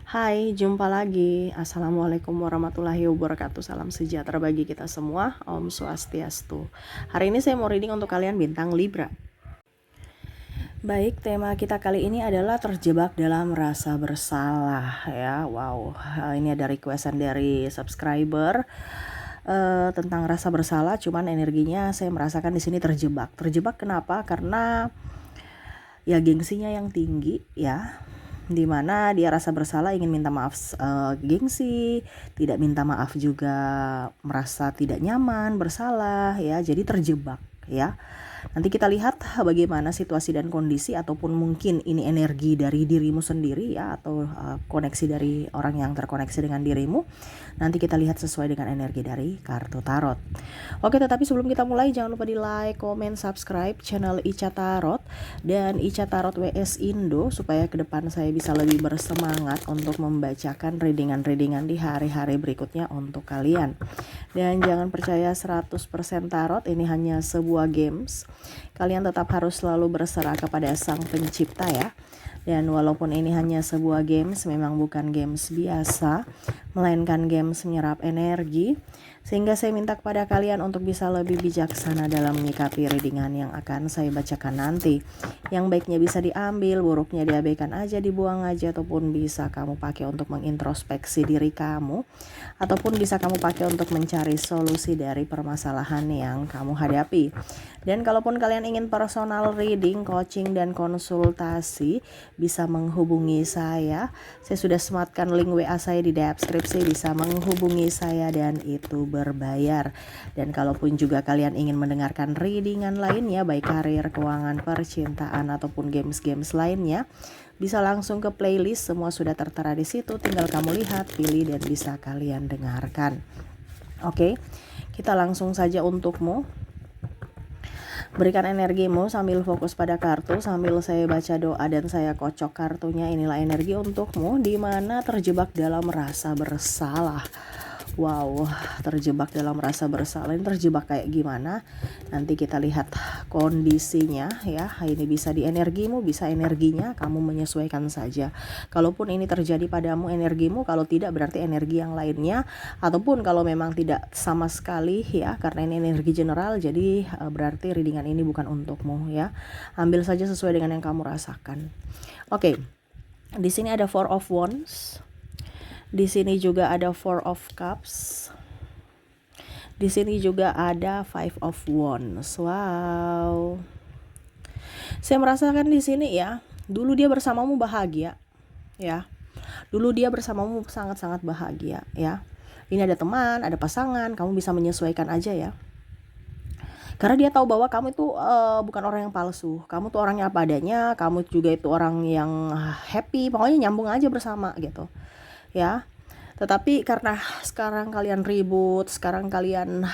Hai, jumpa lagi. Assalamualaikum warahmatullahi wabarakatuh. Salam sejahtera bagi kita semua. Om Swastiastu. Hari ini saya mau reading untuk kalian bintang Libra. Baik, tema kita kali ini adalah terjebak dalam rasa bersalah ya. Wow, ini ada requestan dari subscriber tentang rasa bersalah. Cuman energinya saya merasakan di sini terjebak. Terjebak kenapa? Karena ya gengsinya yang tinggi ya, dimana dia rasa bersalah, ingin minta maaf gengsi, tidak minta maaf juga merasa tidak nyaman, bersalah ya, jadi terjebak ya. Nanti kita lihat bagaimana situasi dan kondisi, ataupun mungkin ini energi dari dirimu sendiri ya, atau koneksi dari orang yang terkoneksi dengan dirimu. Nanti kita lihat sesuai dengan energi dari kartu tarot. Oke, tetapi sebelum kita mulai jangan lupa di like, comment, subscribe channel Ica Tarot dan Ica Tarot WS Indo, supaya ke depan saya bisa lebih bersemangat untuk membacakan readingan-readingan di hari-hari berikutnya untuk kalian. Dan jangan percaya 100% tarot, ini hanya sebuah games. Kalian tetap harus selalu berserah kepada Sang Pencipta ya. Dan walaupun ini hanya sebuah games, memang bukan games biasa, melainkan games menyerap energi. Sehingga saya minta kepada kalian untuk bisa lebih bijaksana dalam menyikapi readingan yang akan saya bacakan nanti. Yang baiknya bisa diambil, buruknya diabaikan aja, dibuang aja, ataupun bisa kamu pakai untuk mengintrospeksi diri kamu, ataupun bisa kamu pakai untuk mencari solusi dari permasalahan yang kamu hadapi. Dan kalaupun kalian ingin personal reading, coaching, dan konsultasi, bisa menghubungi saya. Saya sudah sematkan link WA saya di deskripsi, bisa menghubungi saya dan itu berbayar. Dan kalaupun juga kalian ingin mendengarkan readingan lainnya, baik karir, keuangan, percintaan, ataupun games-games lainnya, bisa langsung ke playlist, semua sudah tertera di situ. Tinggal kamu lihat, pilih, dan bisa kalian dengarkan. Oke, kita langsung saja untukmu. Berikan energimu sambil fokus pada kartu, sambil saya baca doa dan saya kocok kartunya. Inilah energi untukmu di mana terjebak dalam rasa bersalah. Wow, terjebak dalam rasa bersalah. Ini terjebak kayak gimana? Nanti kita lihat kondisinya ya. Ini bisa di energimu, bisa energinya, kamu menyesuaikan saja. Kalaupun ini terjadi padamu energimu, kalau tidak berarti energi yang lainnya. Ataupun kalau memang tidak sama sekali ya, karena ini energi general, jadi berarti readingan ini bukan untukmu ya. Ambil saja sesuai dengan yang kamu rasakan. Oke. Di sini ada Four of Wands. Di sini juga ada Four of Cups. Di sini juga ada Five of Wands. Wow. Saya merasakan di sini ya, dulu dia bersamamu bahagia ya. Dulu dia bersamamu sangat-sangat bahagia ya. Ini ada teman, ada pasangan, kamu bisa menyesuaikan aja ya. Karena dia tahu bahwa kamu itu bukan orang yang palsu. Kamu tuh orangnya apa adanya, kamu juga itu orang yang happy, pokoknya nyambung aja bersama gitu. Ya, tetapi karena sekarang kalian ribut, sekarang kalian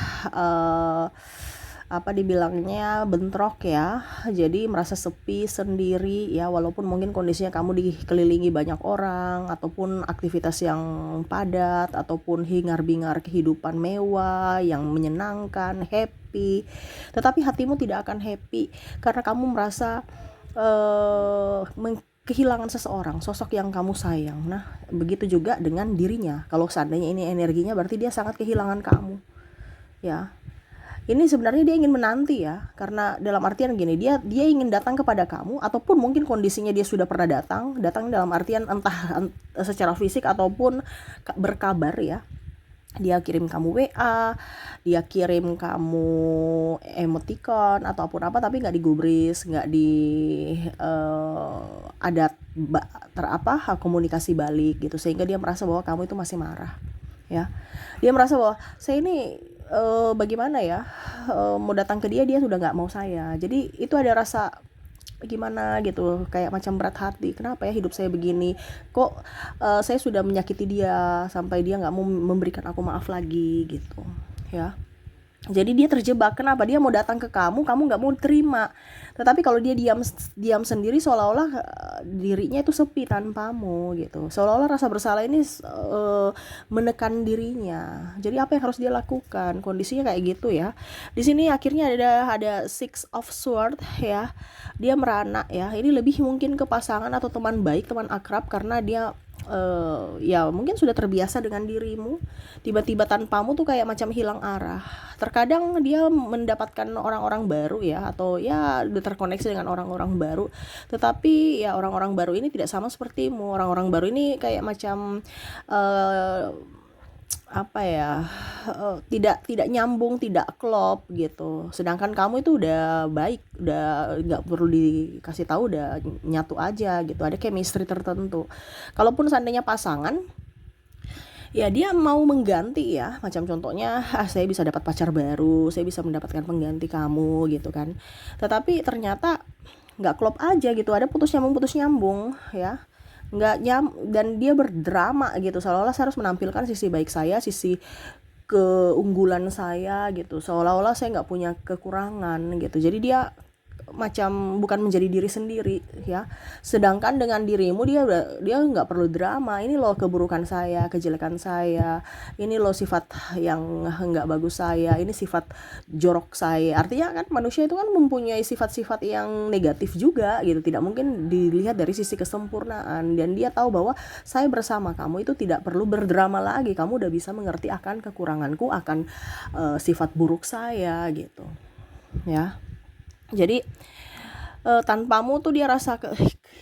apa dibilangnya bentrok ya, jadi merasa sepi sendiri ya, walaupun mungkin kondisinya kamu dikelilingi banyak orang, ataupun aktivitas yang padat, ataupun hingar-bingar kehidupan mewah yang menyenangkan, happy, tetapi hatimu tidak akan happy karena kamu merasa kehilangan seseorang, sosok yang kamu sayang. Nah, begitu juga dengan dirinya. Kalau seandainya ini energinya, berarti dia sangat kehilangan kamu. Ya. Ini sebenarnya dia ingin menanti ya, karena dalam artian gini, dia ingin datang kepada kamu, ataupun mungkin kondisinya dia sudah pernah datang dalam artian entah secara fisik ataupun berkabar ya. Dia kirim kamu WA, dia kirim kamu emoticon ataupun apa, tapi nggak digubris, nggak di ada komunikasi balik gitu, sehingga dia merasa bahwa kamu itu masih marah ya. Dia merasa bahwa saya ini bagaimana ya, mau datang ke dia sudah nggak mau saya. Jadi itu ada rasa gimana gitu, kayak macam berat hati, kenapa ya hidup saya begini, kok saya sudah menyakiti dia sampai dia nggak mau memberikan aku maaf lagi gitu ya. Jadi dia terjebak, kenapa dia mau datang ke kamu nggak mau terima, tetapi kalau dia diam sendiri, seolah-olah dirinya itu sepi tanpamu gitu, seolah-olah rasa bersalah ini menekan dirinya. Jadi apa yang harus dia lakukan, kondisinya kayak gitu ya. Di sini akhirnya ada Six of Swords ya, dia merana ya, ini lebih mungkin ke pasangan atau teman baik, teman akrab, karena dia ya mungkin sudah terbiasa dengan dirimu, tiba-tiba tanpamu tuh kayak macam hilang arah. Terkadang dia mendapatkan orang-orang baru ya, atau ya udah terkoneksi dengan orang-orang baru, tetapi ya orang-orang baru ini tidak sama sepertimu. Orang-orang baru ini kayak macam eh, apa ya, tidak nyambung, tidak klop gitu. Sedangkan kamu itu udah baik, udah nggak perlu dikasih tahu, udah nyatu aja gitu, ada chemistry tertentu. Kalaupun seandainya pasangan, ya dia mau mengganti ya, macam contohnya, saya bisa dapat pacar baru, saya bisa mendapatkan pengganti kamu gitu kan. Tetapi ternyata nggak klop aja gitu, ada putus nyambung ya, nggak dan dia berdrama gitu, seolah-olah saya harus menampilkan sisi baik saya, sisi keunggulan saya gitu, seolah-olah saya nggak punya kekurangan gitu. Jadi dia macam bukan menjadi diri sendiri ya, sedangkan dengan dirimu dia nggak perlu drama. Ini loh keburukan saya, kejelekan saya, ini loh sifat yang nggak bagus saya, ini sifat jorok saya. Artinya kan manusia itu kan mempunyai sifat-sifat yang negatif juga gitu, tidak mungkin dilihat dari sisi kesempurnaan. Dan dia tahu bahwa saya bersama kamu itu tidak perlu berdrama lagi, kamu udah bisa mengerti akan kekuranganku, akan sifat buruk saya gitu ya. Jadi tanpamu tuh dia rasa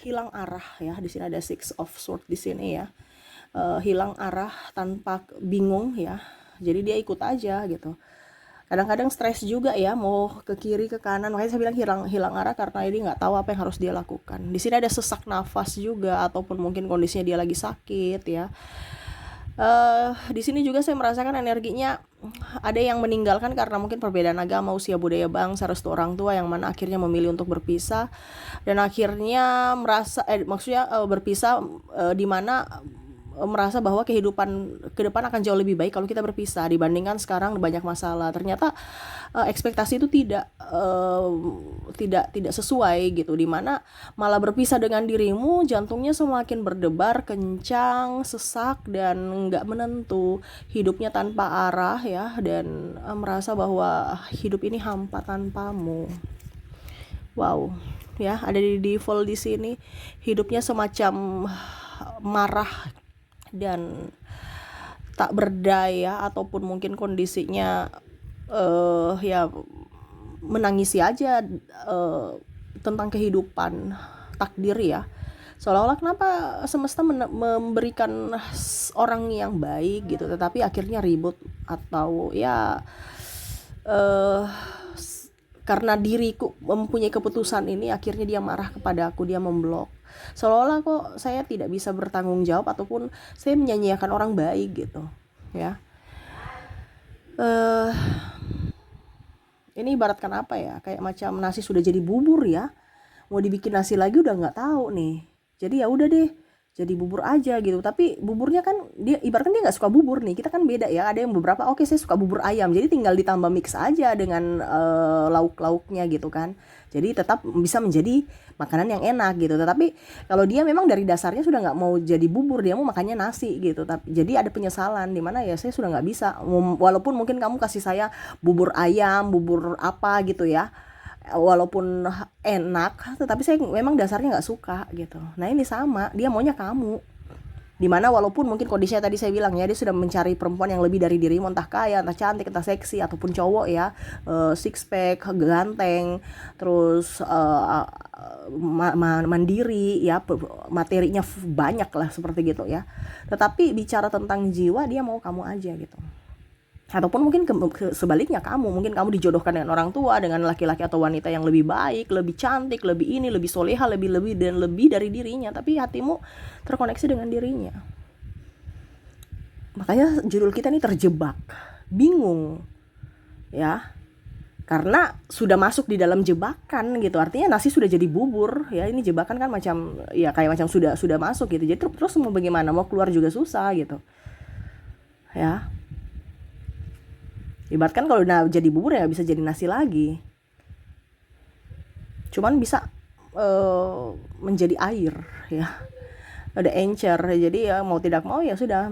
hilang arah ya. Di sini ada Six of Swords di sini ya. Hilang arah, tanpa, bingung ya. Jadi dia ikut aja gitu. Kadang-kadang stres juga ya, mau ke kiri ke kanan. Makanya saya bilang hilang arah karena ini nggak tahu apa yang harus dia lakukan. Di sini ada sesak nafas juga, ataupun mungkin kondisinya dia lagi sakit ya. Di sini juga saya merasakan energinya ada yang meninggalkan karena mungkin perbedaan agama, usia, budaya, bangsa, restu orang tua, yang mana akhirnya memilih untuk berpisah, dan akhirnya merasa maksudnya berpisah, di mana merasa bahwa kehidupan ke depan akan jauh lebih baik kalau kita berpisah dibandingkan sekarang banyak masalah. Ternyata ekspektasi itu tidak sesuai gitu, dimana malah berpisah dengan dirimu, jantungnya semakin berdebar kencang, sesak, dan nggak menentu, hidupnya tanpa arah ya, dan merasa bahwa hidup ini hampa tanpamu. Wow ya, ada di default di sini, hidupnya semacam marah dan tak berdaya, ataupun mungkin kondisinya ya menangisi aja tentang kehidupan, takdir ya, seolah-olah kenapa semesta memberikan orang yang baik gitu, tetapi akhirnya ribut, atau ya karena diriku mempunyai keputusan ini, akhirnya dia marah kepada aku, dia memblok, seolah-olah kok saya tidak bisa bertanggung jawab, ataupun saya menyanyiakan orang baik gitu ya. Ini ibaratkan apa ya, kayak macam nasi sudah jadi bubur ya, mau dibikin nasi lagi udah nggak tahu nih. Jadi ya udah deh, jadi bubur aja gitu. Tapi buburnya kan dia ibaratkan dia nggak suka bubur nih. Kita kan beda ya. Ada yang beberapa oke, saya suka bubur ayam. Jadi tinggal ditambah mix aja dengan lauk-lauknya gitu kan. Jadi tetap bisa menjadi makanan yang enak gitu. Tetapi kalau dia memang dari dasarnya sudah nggak mau jadi bubur, dia mau makannya nasi gitu. Jadi ada penyesalan di mana ya saya sudah nggak bisa. Walaupun mungkin kamu kasih saya bubur ayam, bubur apa gitu ya, walaupun enak, tetapi saya memang dasarnya nggak suka gitu. Nah ini sama, dia maunya kamu, dimana walaupun mungkin kondisinya tadi saya bilang ya, dia sudah mencari perempuan yang lebih dari dirimu, entah kaya, entah cantik, entah seksi, ataupun cowok ya, six pack, ganteng, terus mandiri ya, materinya banyak lah seperti gitu ya. Tetapi bicara tentang jiwa, dia mau kamu aja gitu. Ataupun mungkin sebaliknya, mungkin kamu dijodohkan dengan orang tua, dengan laki-laki atau wanita yang lebih baik, lebih cantik, lebih ini, lebih soleha, lebih dan lebih dari dirinya, tapi hatimu terkoneksi dengan dirinya. Makanya judul kita ini terjebak, bingung ya, karena sudah masuk di dalam jebakan gitu. Artinya nasi sudah jadi bubur ya, ini jebakan kan macam ya, kayak macam sudah masuk gitu. Jadi terus mau bagaimana, mau keluar juga susah gitu ya. Ibaratkan kalau udah jadi bubur ya bisa jadi nasi lagi, cuman bisa menjadi air ya, ada encer. Jadi ya mau tidak mau ya sudah,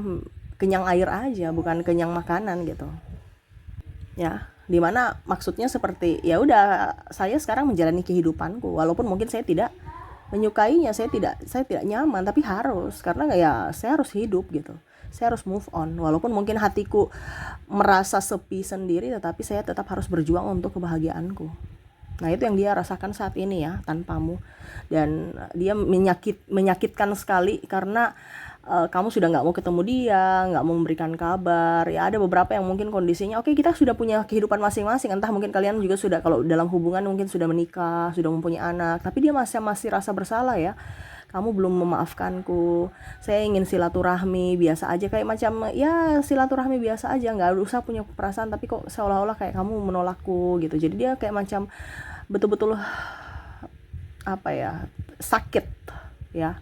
kenyang air aja, bukan kenyang makanan gitu ya. Dimana maksudnya seperti ya udah, saya sekarang menjalani kehidupanku, walaupun mungkin saya tidak menyukainya, saya tidak nyaman, tapi harus, karena ya saya harus hidup gitu, saya harus move on, walaupun mungkin hatiku merasa sepi sendiri, tetapi saya tetap harus berjuang untuk kebahagiaanku. Nah itu yang dia rasakan saat ini ya, tanpamu. Dan dia menyakitkan sekali karena kamu sudah nggak mau ketemu dia, nggak mau memberikan kabar. Ya ada beberapa yang mungkin kondisinya, oke, kita sudah punya kehidupan masing-masing. Entah mungkin kalian juga sudah, kalau dalam hubungan mungkin sudah menikah, sudah mempunyai anak, tapi dia masih rasa bersalah ya. Kamu belum memaafkanku, saya ingin silaturahmi biasa aja, kayak macam ya silaturahmi biasa aja, nggak usah punya perasaan, tapi kok seolah-olah kayak kamu menolakku gitu. Jadi dia kayak macam betul-betul apa ya, sakit ya,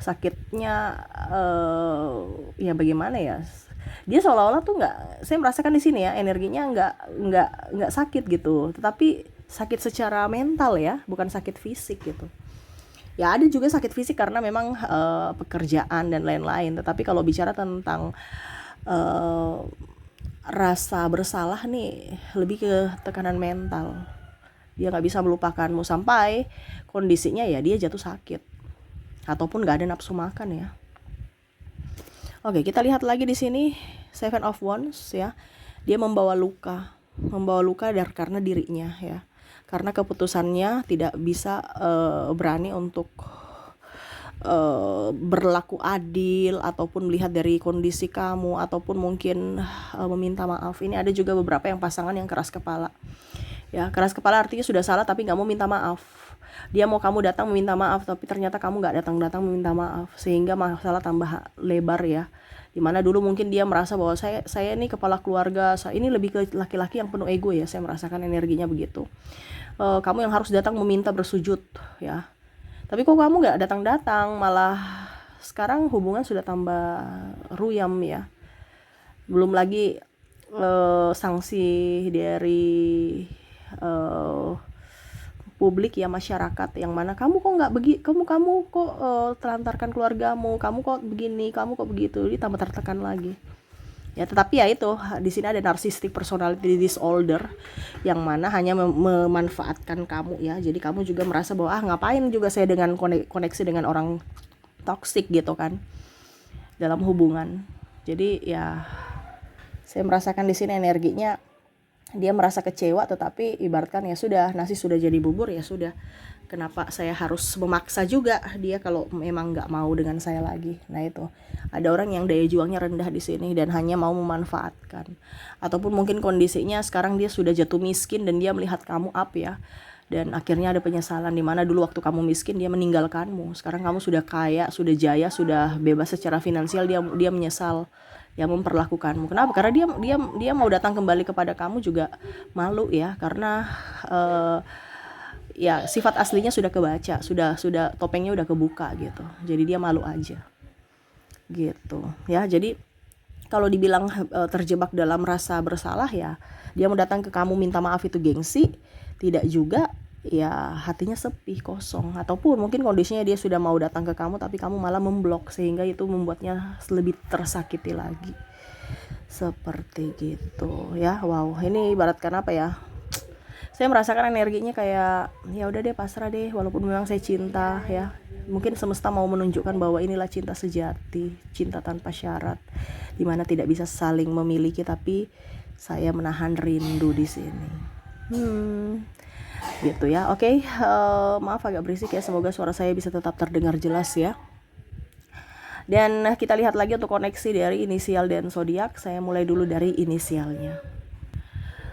sakitnya ya bagaimana ya, dia seolah-olah tuh nggak, saya merasakan di sini ya, energinya nggak sakit gitu, tetapi sakit secara mental ya, bukan sakit fisik gitu. Ya ada juga sakit fisik karena memang pekerjaan dan lain-lain, tetapi kalau bicara tentang rasa bersalah nih, lebih ke tekanan mental. Dia nggak bisa melupakanmu sampai kondisinya ya dia jatuh sakit ataupun nggak ada nafsu makan ya. Oke, kita lihat lagi di sini Seven of Wands ya. Dia membawa luka karena dirinya ya. Karena keputusannya tidak bisa berani untuk berlaku adil ataupun melihat dari kondisi kamu, ataupun mungkin meminta maaf. Ini ada juga beberapa yang pasangan yang keras kepala. Ya, keras kepala artinya sudah salah tapi nggak mau minta maaf. Dia mau kamu datang meminta maaf, tapi ternyata kamu nggak datang meminta maaf, sehingga masalah tambah lebar ya. Dimana dulu mungkin dia merasa bahwa saya ini kepala keluarga, saya ini lebih ke laki-laki yang penuh ego ya, saya merasakan energinya begitu. Kamu yang harus datang meminta bersujud ya. Tapi kok kamu nggak datang, malah sekarang hubungan sudah tambah ruyam ya. Belum lagi sanksi dari publik ya, masyarakat, yang mana kamu kok nggak kamu kok telantarkan keluargamu, kamu kok begini, kamu kok begitu, jadi tambah tertekan lagi ya. Tetapi ya itu, di sini ada narcissistic personality disorder yang mana hanya memanfaatkan kamu ya. Jadi kamu juga merasa bahwa ngapain juga saya dengan koneksi dengan orang toksik gitu kan dalam hubungan. Jadi ya saya merasakan di sini energinya dia merasa kecewa, tetapi ibaratkan ya sudah, nasi sudah jadi bubur ya sudah, kenapa saya harus memaksa juga dia kalau memang nggak mau dengan saya lagi. Nah itu ada orang yang daya juangnya rendah di sini dan hanya mau memanfaatkan, ataupun mungkin kondisinya sekarang dia sudah jatuh miskin dan dia melihat kamu up ya, dan akhirnya ada penyesalan, dimana dulu waktu kamu miskin dia meninggalkanmu, sekarang kamu sudah kaya, sudah jaya, sudah bebas secara finansial, dia menyesal yang memperlakukanmu. Kenapa? Karena dia mau datang kembali kepada kamu juga malu ya, karena ya sifat aslinya sudah kebaca, sudah topengnya udah kebuka gitu. Jadi dia malu aja gitu ya. Jadi kalau dibilang terjebak dalam rasa bersalah ya, dia mau datang ke kamu minta maaf itu gengsi, tidak juga ya, hatinya sepi, kosong, ataupun mungkin kondisinya dia sudah mau datang ke kamu tapi kamu malah memblok, sehingga itu membuatnya lebih tersakiti lagi, seperti gitu ya. Wow, ini ibaratkan apa ya, saya merasakan energinya kayak ya udah deh, pasrah deh, walaupun memang saya cinta ya, mungkin semesta mau menunjukkan bahwa inilah cinta sejati, cinta tanpa syarat, dimana tidak bisa saling memiliki, tapi saya menahan rindu di sini. Gitu ya. Oke, maaf agak berisik ya, semoga suara saya bisa tetap terdengar jelas ya. Dan kita lihat lagi untuk koneksi dari inisial dan zodiak. Saya mulai dulu dari inisialnya.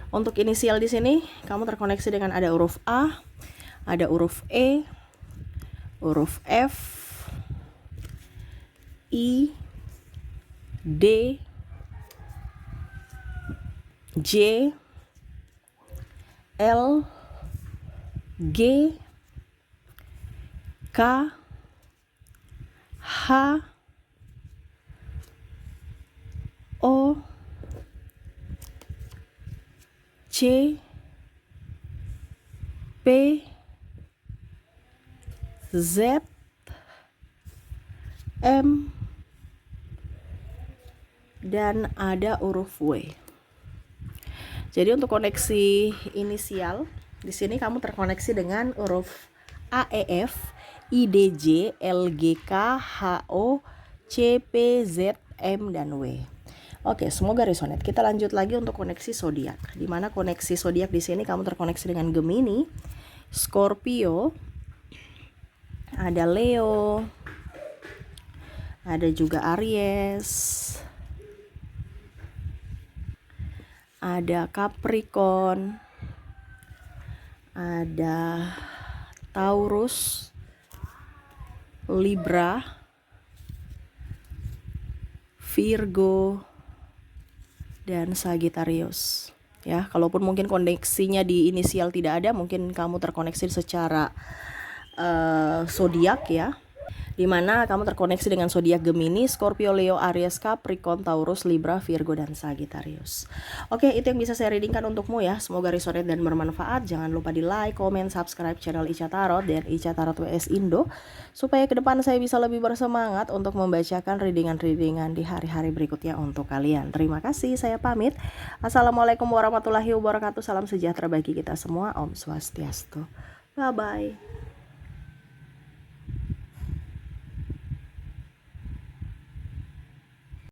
Untuk inisial di sini kamu terkoneksi dengan ada huruf A, ada huruf E, huruf F, I, D, J, L, G, K, H, O, C, P, Z, M, dan ada huruf W. Jadi untuk koneksi inisial di sini kamu terkoneksi dengan huruf AEF IDJ LGK HO CP ZM dan W. Oke, semoga resonate. Kita lanjut lagi untuk koneksi zodiak. Di mana koneksi zodiak di sini kamu terkoneksi dengan Gemini, Scorpio, ada Leo, ada juga Aries, ada Capricorn, ada Taurus, Libra, Virgo, dan Sagittarius. Ya, kalaupun mungkin koneksinya di inisial tidak ada, mungkin kamu terkoneksi secara zodiak ya. Dimana kamu terkoneksi dengan zodiak Gemini, Scorpio, Leo, Aries, Capricorn, Taurus, Libra, Virgo, dan Sagittarius. Oke, itu yang bisa saya readingkan untukmu ya. Semoga resonate dan bermanfaat. Jangan lupa di like, comment, subscribe channel Ica Tarot dan Ica Tarot WS Indo, supaya ke depan saya bisa lebih bersemangat untuk membacakan readingan-readingan di hari-hari berikutnya untuk kalian. Terima kasih, saya pamit. Assalamualaikum warahmatullahi wabarakatuh. Salam sejahtera bagi kita semua. Om Swastiastu. Bye-bye.